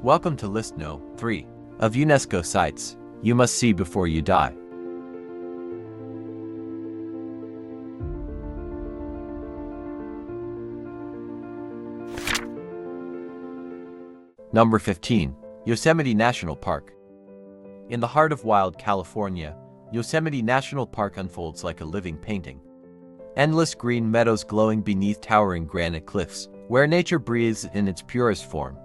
Welcome to List No. 3 of UNESCO sites you must see before you die. Number 15. Yosemite National Park. In the heart of wild California, Yosemite National Park unfolds like a living painting. Endless green meadows glowing beneath towering granite cliffs, where nature breathes in its purest form.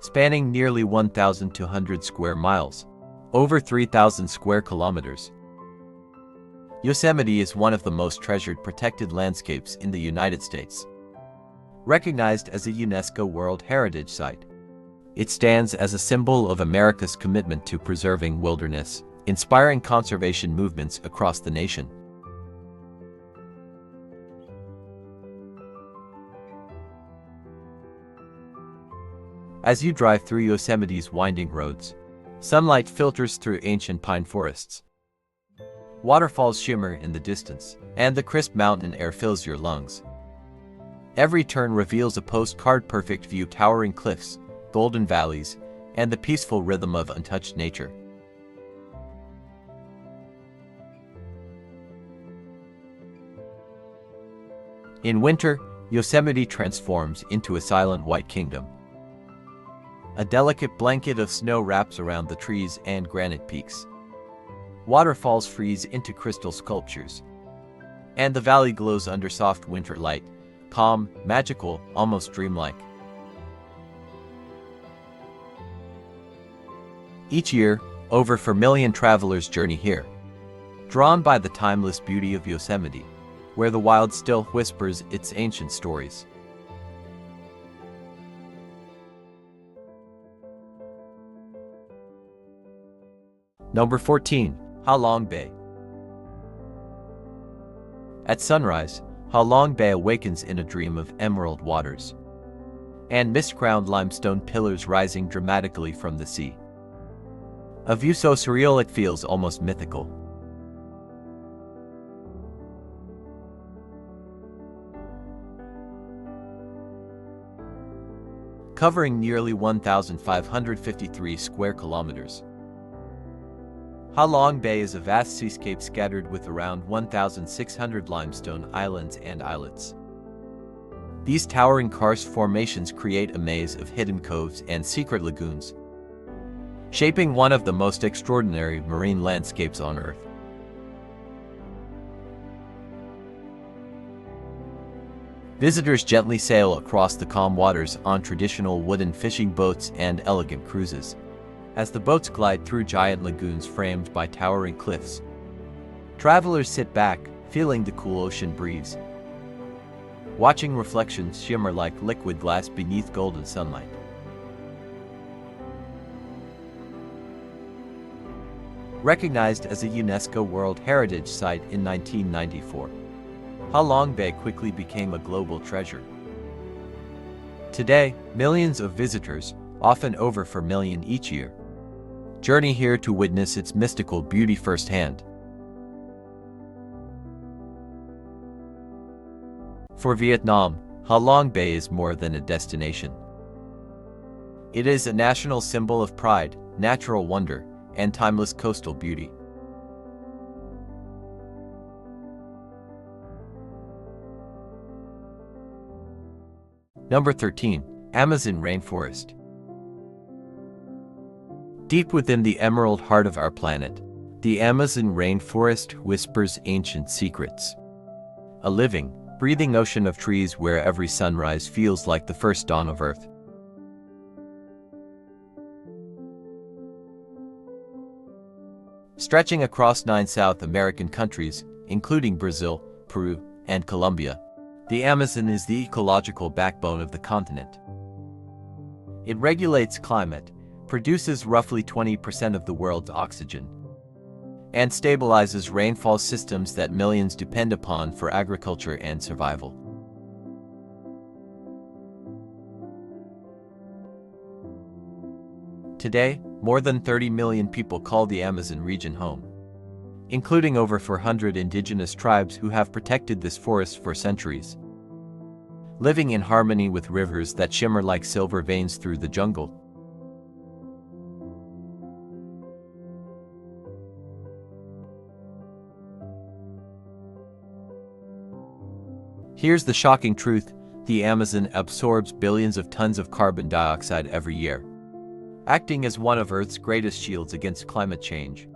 Spanning nearly 1,200 square miles, over 3,000 square kilometers, Yosemite is one of the most treasured protected landscapes in the United States. Recognized as a UNESCO World Heritage Site, it stands as a symbol of America's commitment to preserving wilderness, inspiring conservation movements across the nation. As you drive through Yosemite's winding roads, sunlight filters through ancient pine forests. Waterfalls shimmer in the distance, and the crisp mountain air fills your lungs. Every turn reveals a postcard-perfect view: towering cliffs, golden valleys, and the peaceful rhythm of untouched nature. In winter, Yosemite transforms into a silent white kingdom. A delicate blanket of snow wraps around the trees and granite peaks. Waterfalls freeze into crystal sculptures, and the valley glows under soft winter light, calm, magical, almost dreamlike. Each year, over 4 million travelers journey here, drawn by the timeless beauty of Yosemite, where the wild still whispers its ancient stories. Number 14. Halong Bay. At sunrise, Halong Bay awakens in a dream of emerald waters and mist-crowned limestone pillars rising dramatically from the sea. A view so surreal it feels almost mythical. Covering nearly 1,553 square kilometers, Halong Bay is a vast seascape scattered with around 1,600 limestone islands and islets. These towering karst formations create a maze of hidden coves and secret lagoons, shaping one of the most extraordinary marine landscapes on Earth. Visitors gently sail across the calm waters on traditional wooden fishing boats and elegant cruises, as the boats glide through giant lagoons framed by towering cliffs. Travelers sit back, feeling the cool ocean breeze, watching reflections shimmer like liquid glass beneath golden sunlight. Recognized as a UNESCO World Heritage Site in 1994, Halong Bay quickly became a global treasure. Today, millions of visitors, often over 4 million each year, journey here to witness its mystical beauty firsthand. For Vietnam, Halong Bay is more than a destination. It is a national symbol of pride, natural wonder, and timeless coastal beauty. Number 13. Amazon Rainforest. Deep within the emerald heart of our planet, the Amazon rainforest whispers ancient secrets. A living, breathing ocean of trees where every sunrise feels like the first dawn of Earth. Stretching across 9 South American countries, including Brazil, Peru, and Colombia, the Amazon is the ecological backbone of the continent. It regulates climate, produces roughly 20% of the world's oxygen, and stabilizes rainfall systems that millions depend upon for agriculture and survival. Today, more than 30 million people call the Amazon region home, including over 400 indigenous tribes who have protected this forest for centuries. living in harmony with rivers that shimmer like silver veins through the jungle. Here's the shocking truth: the Amazon absorbs billions of tons of carbon dioxide every year, acting as one of Earth's greatest shields against climate change.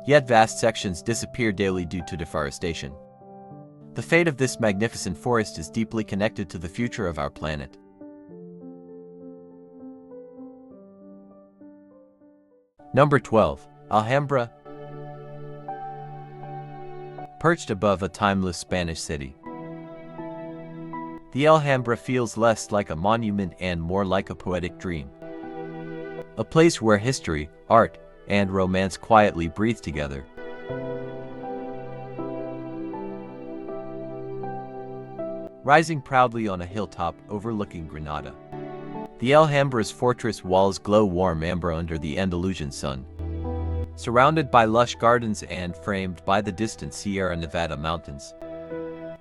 Yet vast sections disappear daily due to deforestation. The fate of this magnificent forest is deeply connected to the future of our planet. Number 12. Alhambra. Perched above a timeless Spanish city, the Alhambra feels less like a monument and more like a poetic dream. A place where history, art, and romance quietly breathe together. Rising proudly on a hilltop overlooking Granada, the Alhambra's fortress walls glow warm amber under the Andalusian sun. Surrounded by lush gardens and framed by the distant Sierra Nevada mountains,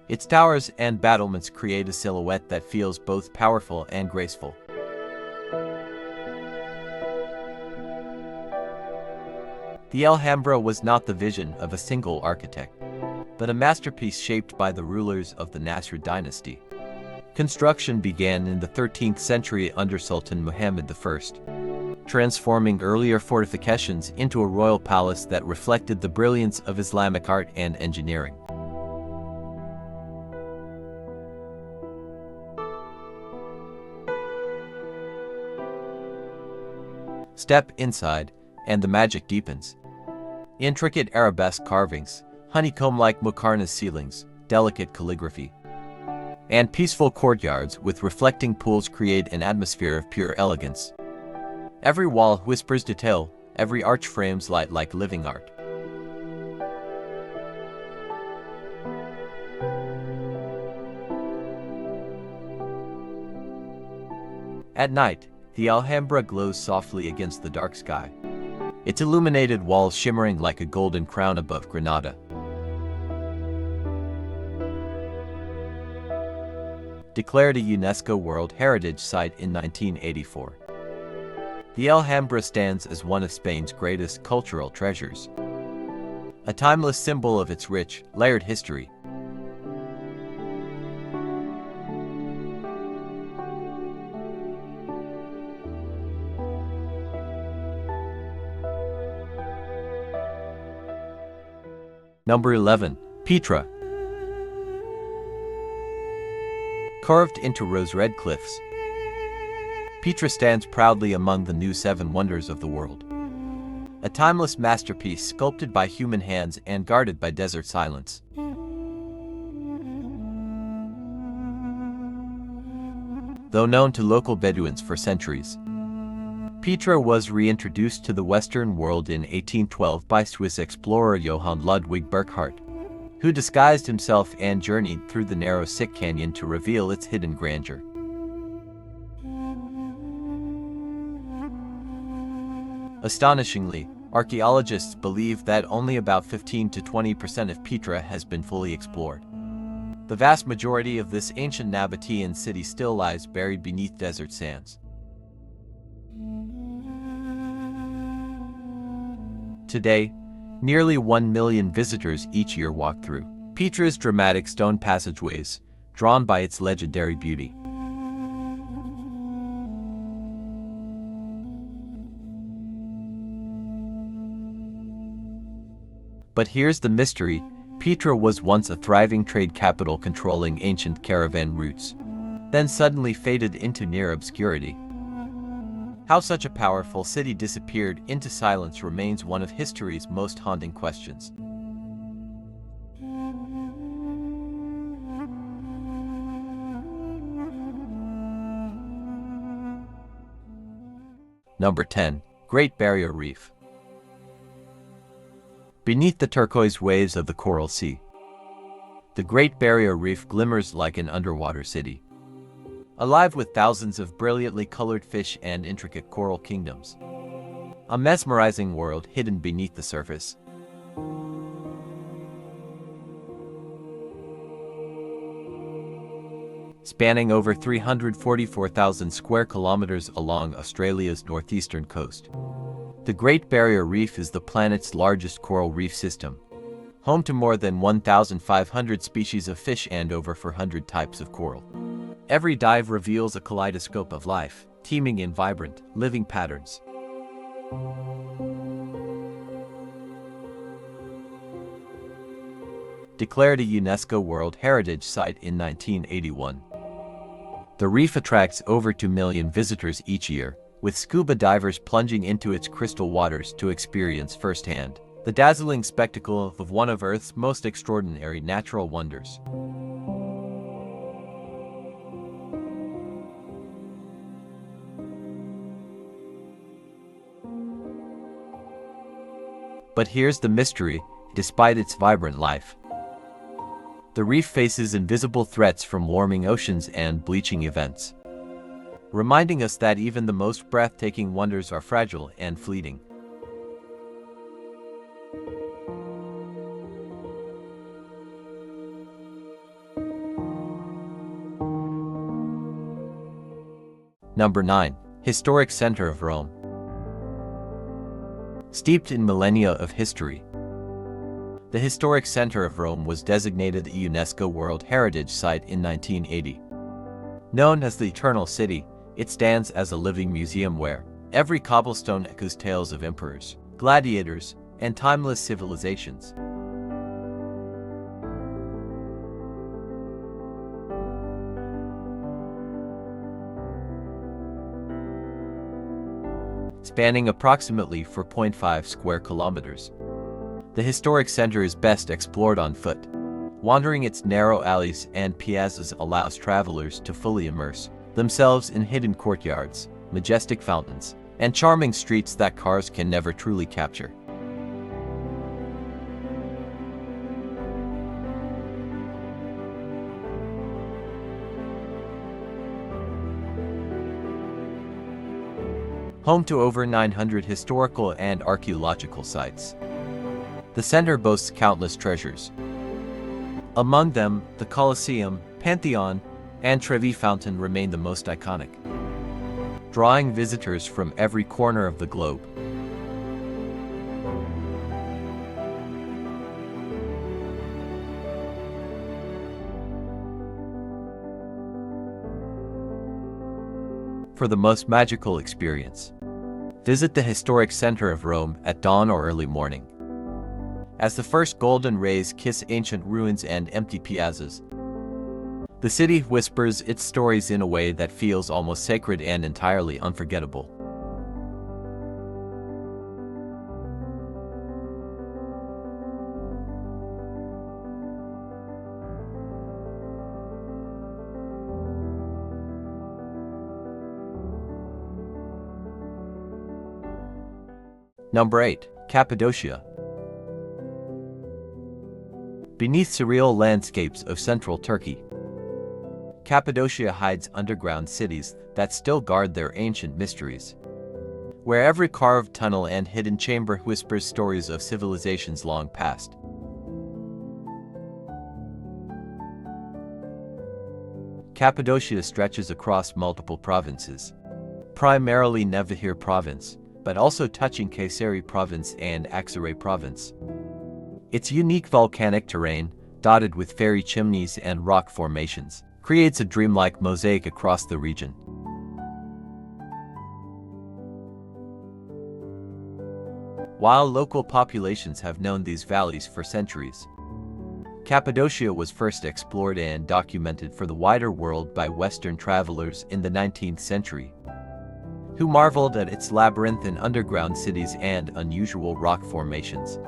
its towers and battlements create a silhouette that feels both powerful and graceful. The Alhambra was not the vision of a single architect, but a masterpiece shaped by the rulers of the Nasrid dynasty. Construction began in the 13th century under Sultan Muhammad I, transforming earlier fortifications into a royal palace that reflected the brilliance of Islamic art and engineering. Step inside, and the magic deepens. Intricate arabesque carvings, honeycomb-like muqarnas ceilings, delicate calligraphy, and peaceful courtyards with reflecting pools create an atmosphere of pure elegance. Every wall whispers detail, every arch frames light like living art. At night, the Alhambra glows softly against the dark sky, its illuminated walls shimmering like a golden crown above Granada. Declared a UNESCO World Heritage Site in 1984, the Alhambra stands as one of Spain's greatest cultural treasures, a timeless symbol of its rich, layered history. Number 11. Petra. Carved into rose-red cliffs, Petra stands proudly among the new seven wonders of the world. A timeless masterpiece sculpted by human hands and guarded by desert silence. Though known to local Bedouins for centuries, Petra was reintroduced to the Western world in 1812 by Swiss explorer Johann Ludwig Burckhardt, who disguised himself and journeyed through the narrow Sick Canyon to reveal its hidden grandeur. Astonishingly, archaeologists believe that only about 15 to 20% of Petra has been fully explored. The vast majority of this ancient Nabatean city still lies buried beneath desert sands. Today, nearly 1 million visitors each year walk through Petra's dramatic stone passageways, drawn by its legendary beauty. But here's the mystery: Petra was once a thriving trade capital controlling ancient caravan routes, then suddenly faded into near obscurity. How such a powerful city disappeared into silence remains one of history's most haunting questions. Number 10. Great Barrier Reef. Beneath the turquoise waves of the Coral Sea, the Great Barrier Reef glimmers like an underwater city, alive with thousands of brilliantly colored fish and intricate coral kingdoms. A mesmerizing world hidden beneath the surface. spanning over 344,000 square kilometers along Australia's northeastern coast. The Great Barrier Reef is the planet's largest coral reef system, home to more than 1,500 species of fish and over 400 types of coral. Every dive reveals a kaleidoscope of life, teeming in vibrant, living patterns. Declared a UNESCO World Heritage Site in 1981. The reef attracts over 2 million visitors each year, with scuba divers plunging into its crystal waters to experience firsthand the dazzling spectacle of one of Earth's most extraordinary natural wonders. But here's the mystery, despite its vibrant life. The reef faces invisible threats from warming oceans and bleaching events, reminding us that even the most breathtaking wonders are fragile and fleeting. Number 9. Historic Center of Rome. Steeped in millennia of history, the historic center of Rome was designated a UNESCO World Heritage Site in 1980. Known as the Eternal City, it stands as a living museum where every cobblestone echoes tales of emperors, gladiators, and timeless civilizations. Spanning approximately 4.5 square kilometers, the historic center is best explored on foot. Wandering its narrow alleys and piazzas allows travelers to fully immerse themselves in hidden courtyards, majestic fountains, and charming streets that cars can never truly capture. Home to over 900 historical and archaeological sites, the center boasts countless treasures. Among them, the Colosseum, Pantheon, and Trevi Fountain remain the most iconic, drawing visitors from every corner of the globe. For the most magical experience, visit the historic center of Rome at dawn or early morning. As the first golden rays kiss ancient ruins and empty piazzas, the city whispers its stories in a way that feels almost sacred and entirely unforgettable. Number 8. Cappadocia. Beneath surreal landscapes of central Turkey, Cappadocia hides underground cities that still guard their ancient mysteries, where every carved tunnel and hidden chamber whispers stories of civilizations long past. Cappadocia stretches across multiple provinces, primarily Nevşehir Province, but also touching Kayseri Province and Aksaray Province. Its unique volcanic terrain, dotted with fairy chimneys and rock formations, creates a dreamlike mosaic across the region. While local populations have known these valleys for centuries, Cappadocia was first explored and documented for the wider world by Western travelers in the 19th century, who marveled at its labyrinthine underground cities and unusual rock formations.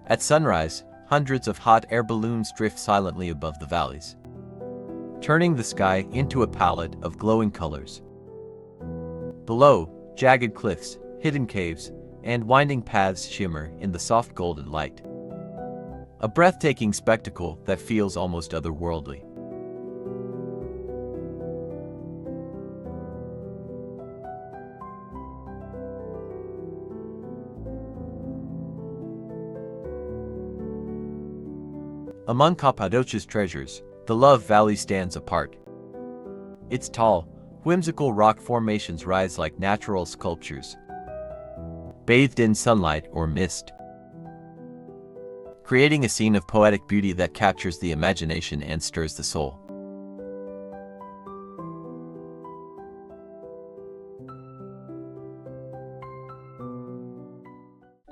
At sunrise, hundreds of hot air balloons drift silently above the valleys, turning the sky into a palette of glowing colors. Below, jagged cliffs, hidden caves, and winding paths shimmer in the soft golden light. A breathtaking spectacle that feels almost otherworldly. Among Cappadocia's treasures, the Love Valley stands apart. Its tall, whimsical rock formations rise like natural sculptures, bathed in sunlight or mist, creating a scene of poetic beauty that captures the imagination and stirs the soul.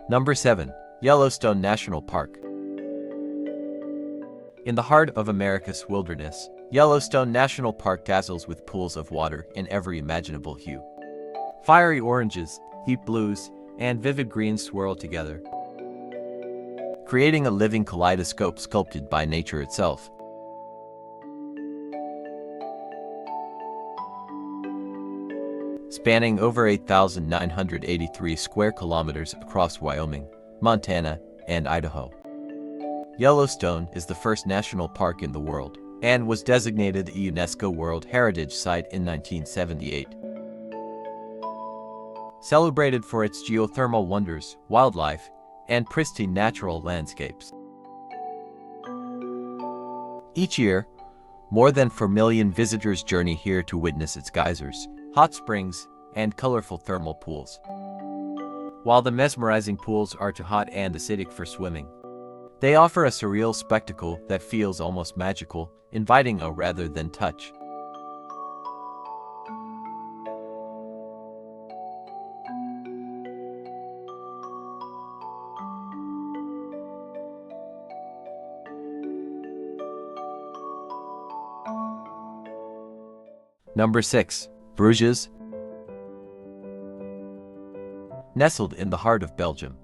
Number 7. Yellowstone National Park. In the heart of America's wilderness, Yellowstone National Park dazzles with pools of water in every imaginable hue. Fiery oranges, deep blues, and vivid greens swirl together, creating a living kaleidoscope sculpted by nature itself. Spanning over 8,983 square kilometers across Wyoming, Montana, and Idaho, Yellowstone is the first national park in the world and was designated a UNESCO World Heritage Site in 1978. Celebrated for its geothermal wonders, wildlife, and pristine natural landscapes. Each year, more than 4 million visitors journey here to witness its geysers, hot springs, and colorful thermal pools. While the mesmerizing pools are too hot and acidic for swimming, they offer a surreal spectacle that feels almost magical, inviting awe rather than touch. Number 6. Bruges. Nestled in the heart of Belgium,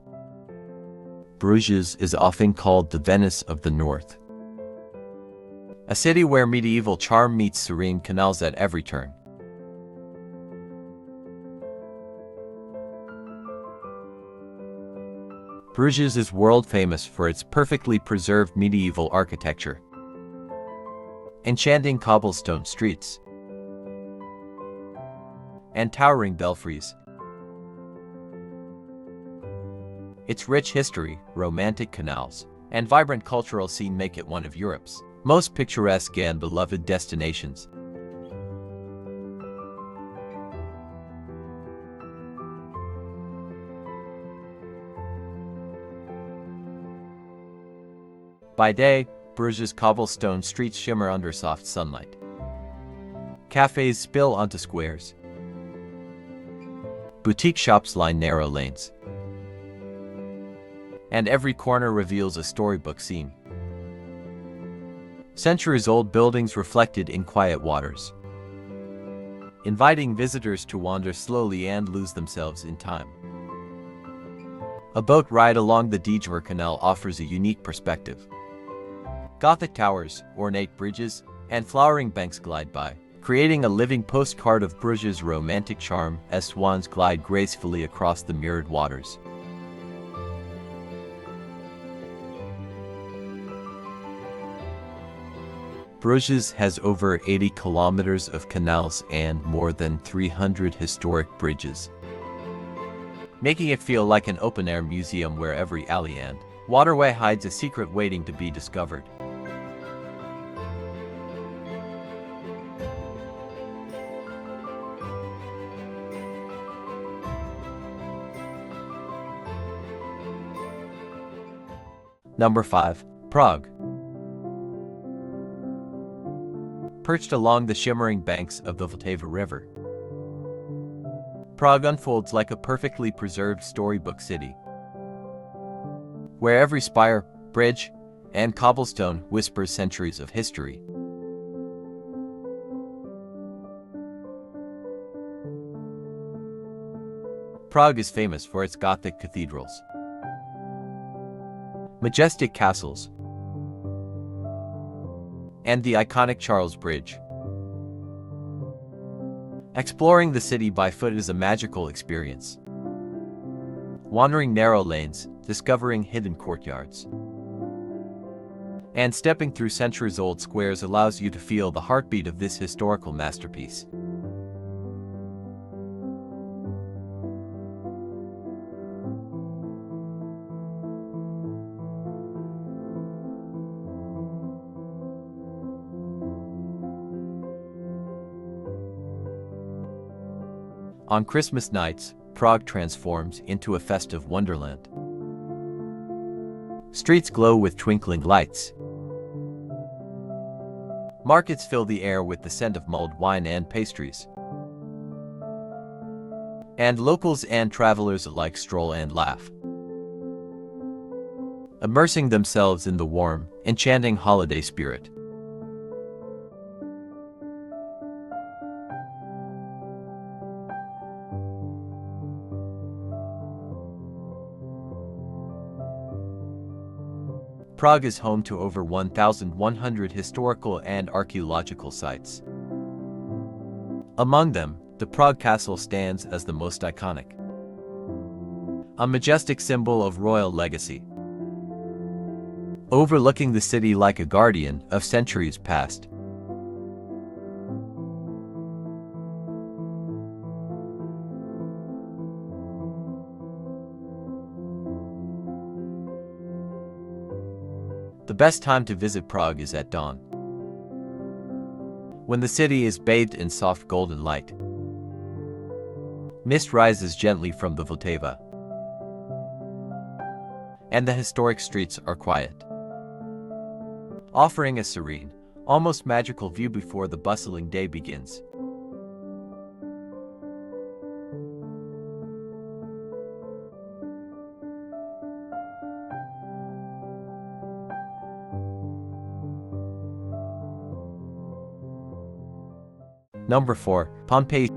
Bruges is often called the Venice of the North. A city where medieval charm meets serene canals at every turn. Bruges is world famous for its perfectly preserved medieval architecture, enchanting cobblestone streets, and towering belfries. Its rich history, romantic canals, and vibrant cultural scene make it one of Europe's most picturesque and beloved destinations. By day, Bruges' cobblestone streets shimmer under soft sunlight. Cafes spill onto squares. Boutique shops line narrow lanes, and every corner reveals a storybook scene. Centuries-old buildings reflected in quiet waters, inviting visitors to wander slowly and lose themselves in time. A boat ride along the Dijver Canal offers a unique perspective. Gothic towers, ornate bridges, and flowering banks glide by, creating a living postcard of Bruges' romantic charm as swans glide gracefully across the mirrored waters. Bruges has over 80 kilometers of canals and more than 300 historic bridges, making it feel like an open-air museum where every alley and waterway hides a secret waiting to be discovered. Number 5. Prague. Perched along the shimmering banks of the Vltava River, Prague unfolds like a perfectly preserved storybook city, where every spire, bridge, and cobblestone whispers centuries of history. Prague is famous for its Gothic cathedrals, majestic castles, and the iconic Charles Bridge. Exploring the city by foot is a magical experience. Wandering narrow lanes, discovering hidden courtyards, and stepping through centuries-old squares allows you to feel the heartbeat of this historical masterpiece. On Christmas nights, Prague transforms into a festive wonderland. Streets glow with twinkling lights. Markets fill the air with the scent of mulled wine and pastries. And locals and travelers alike stroll and laugh, immersing themselves in the warm, enchanting holiday spirit. Prague is home to over 1,100 historical and archaeological sites. Among them, the Prague Castle stands as the most iconic, a majestic symbol of royal legacy, overlooking the city like a guardian of centuries past. The best time to visit Prague is at dawn, when the city is bathed in soft golden light. Mist rises gently from the Vltava, and the historic streets are quiet, offering a serene, almost magical view before the bustling day begins. Number 4. Pompeii.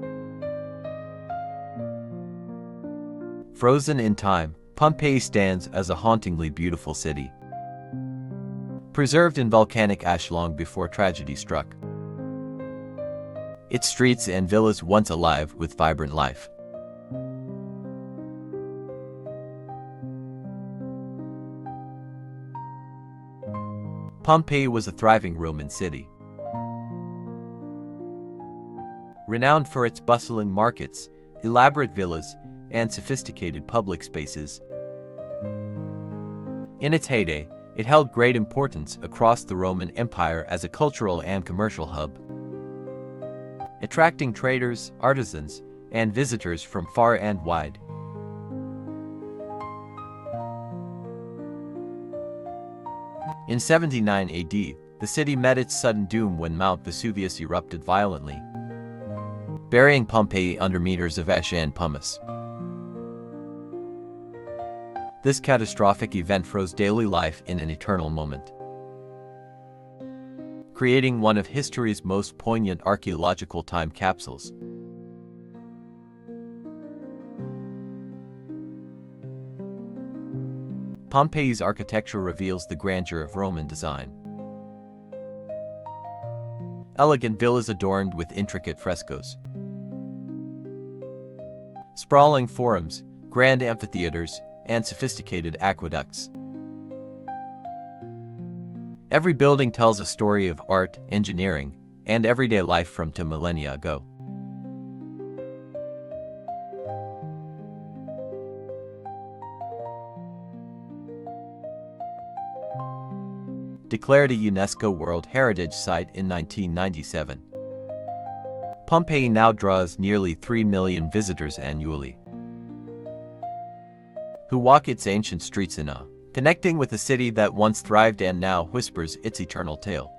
Frozen in time, Pompeii stands as a hauntingly beautiful city, preserved in volcanic ash long before tragedy struck. Its streets and villas once alive with vibrant life. Pompeii was a thriving Roman city, renowned for its bustling markets, elaborate villas, and sophisticated public spaces. In its heyday, it held great importance across the Roman Empire as a cultural and commercial hub, attracting traders, artisans, and visitors from far and wide. In 79 AD, the city met its sudden doom when Mount Vesuvius erupted violently, burying Pompeii under meters of ash and pumice. This catastrophic event froze daily life in an eternal moment, creating one of history's most poignant archaeological time capsules. Pompeii's architecture reveals the grandeur of Roman design. Elegant villas adorned with intricate frescoes, sprawling forums, grand amphitheaters, and sophisticated aqueducts. Every building tells a story of art, engineering, and everyday life from two millennia ago. Declared a UNESCO World Heritage Site in 1997. Pompeii now draws nearly 3 million visitors annually, who walk its ancient streets in awe, connecting with a city that once thrived and now whispers its eternal tale.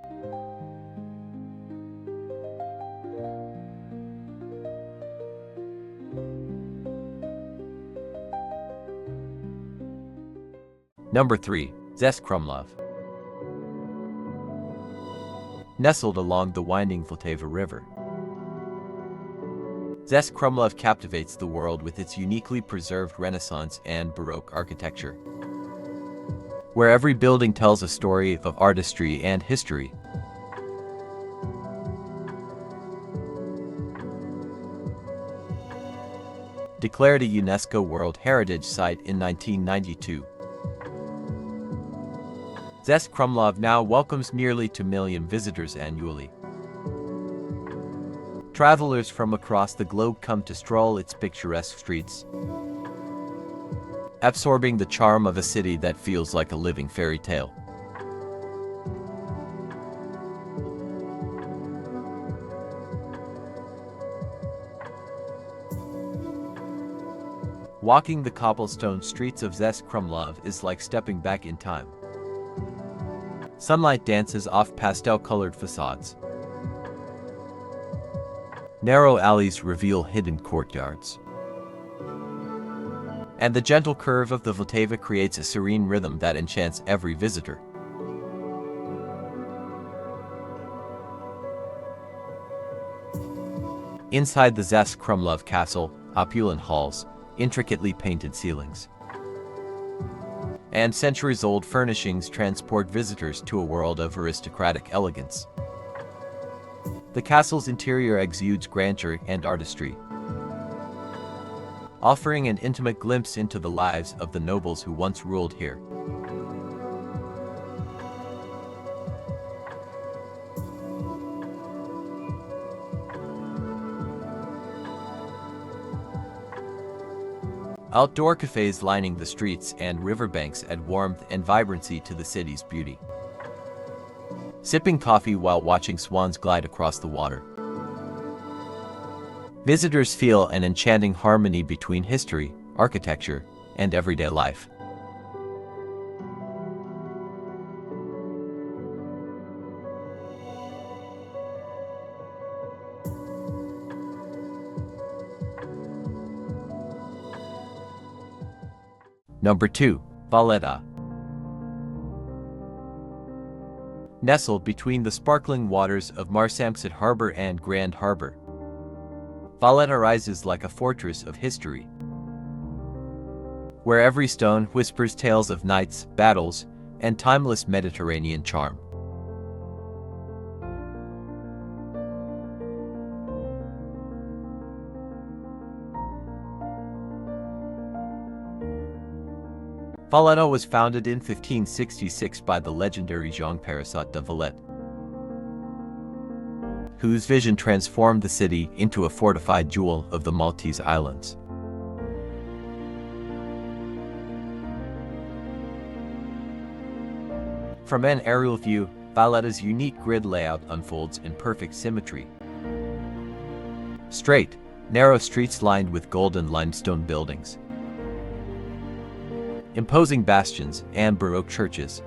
Number 3. Český Krumlov. Nestled along the winding Vltava River, Český Krumlov captivates the world with its uniquely preserved Renaissance and Baroque architecture, where every building tells a story of artistry and history. Declared a UNESCO World Heritage Site in 1992, Český Krumlov now welcomes nearly 2 million visitors annually. Travelers from across the globe come to stroll its picturesque streets, absorbing the charm of a city that feels like a living fairy tale. Walking the cobblestone streets of Český Krumlov is like stepping back in time. Sunlight dances off pastel-colored facades. Narrow alleys reveal hidden courtyards. And the gentle curve of the Vltava creates a serene rhythm that enchants every visitor. Inside the Český Krumlov castle, opulent halls, intricately painted ceilings, and centuries-old furnishings transport visitors to a world of aristocratic elegance. The castle's interior exudes grandeur and artistry, offering an intimate glimpse into the lives of the nobles who once ruled here. Outdoor cafes lining the streets and riverbanks add warmth and vibrancy to the city's beauty. Sipping coffee while watching swans glide across the water, visitors feel an enchanting harmony between history, architecture, and everyday life. Number 2. Valletta. Nestled between the sparkling waters of Marsamxett Harbor and Grand Harbor, Valletta rises like a fortress of history, where every stone whispers tales of knights, battles, and timeless Mediterranean charm. Valletta was founded in 1566 by the legendary Jean Parasat de Valletta, whose vision transformed the city into a fortified jewel of the Maltese Islands. From an aerial view, Valletta's unique grid layout unfolds in perfect symmetry. Straight, narrow streets lined with golden limestone buildings, imposing bastions, and Baroque churches,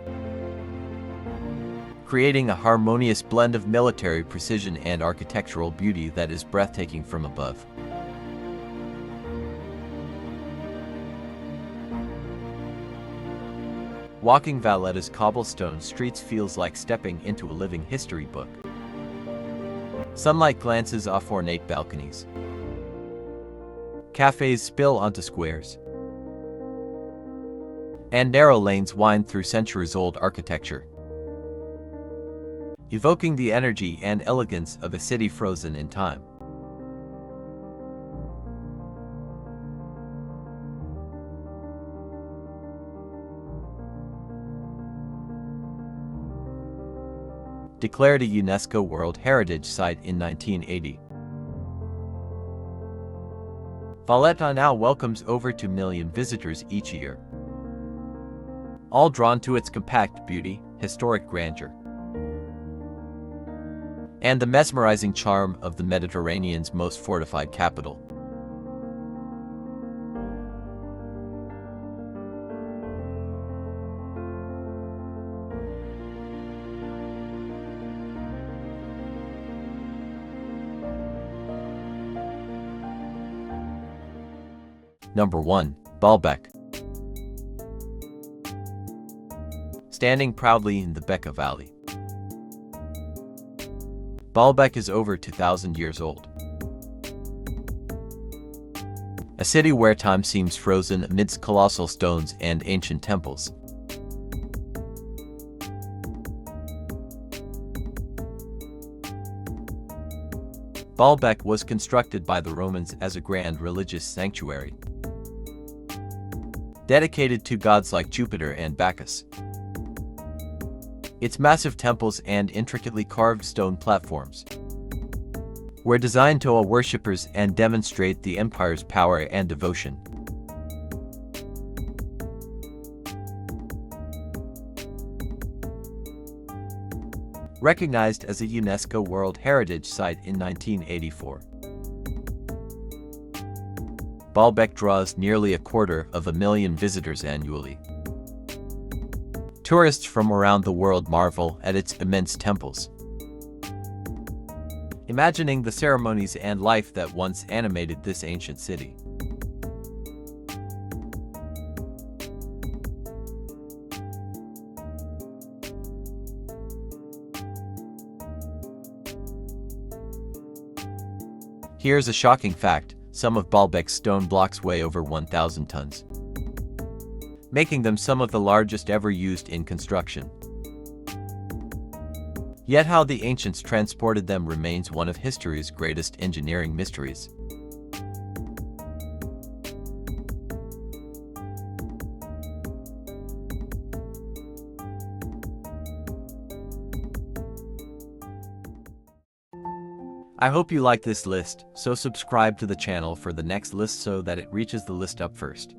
creating a harmonious blend of military precision and architectural beauty that is breathtaking from above. Walking Valletta's cobblestone streets feels like stepping into a living history book. Sunlight glances off ornate balconies. Cafes spill onto squares, and narrow lanes wind through centuries-old architecture, evoking the energy and elegance of a city frozen in time. Declared a UNESCO World Heritage Site in 1980, Valletta now welcomes over 2 million visitors each year, all drawn to its compact beauty, historic grandeur, and the mesmerizing charm of the Mediterranean's most fortified capital. Number 1. Baalbek. Standing proudly in the Bekaa Valley, Baalbek is over 2,000 years old. A city where time seems frozen amidst colossal stones and ancient temples. Baalbek was constructed by the Romans as a grand religious sanctuary, dedicated to gods like Jupiter and Bacchus. Its massive temples and intricately carved stone platforms were designed to awe worshippers and demonstrate the empire's power and devotion. Recognized as a UNESCO World Heritage Site in 1984, Baalbek draws nearly 250,000 visitors annually. Tourists from around the world marvel at its immense temples, imagining the ceremonies and life that once animated this ancient city. Here's a shocking fact: some of Baalbek's stone blocks weigh over 1,000 tons, making them some of the largest ever used in construction. Yet how the ancients transported them remains one of history's greatest engineering mysteries. I hope you like this list, so subscribe to the channel for the next list so that it reaches the list up first.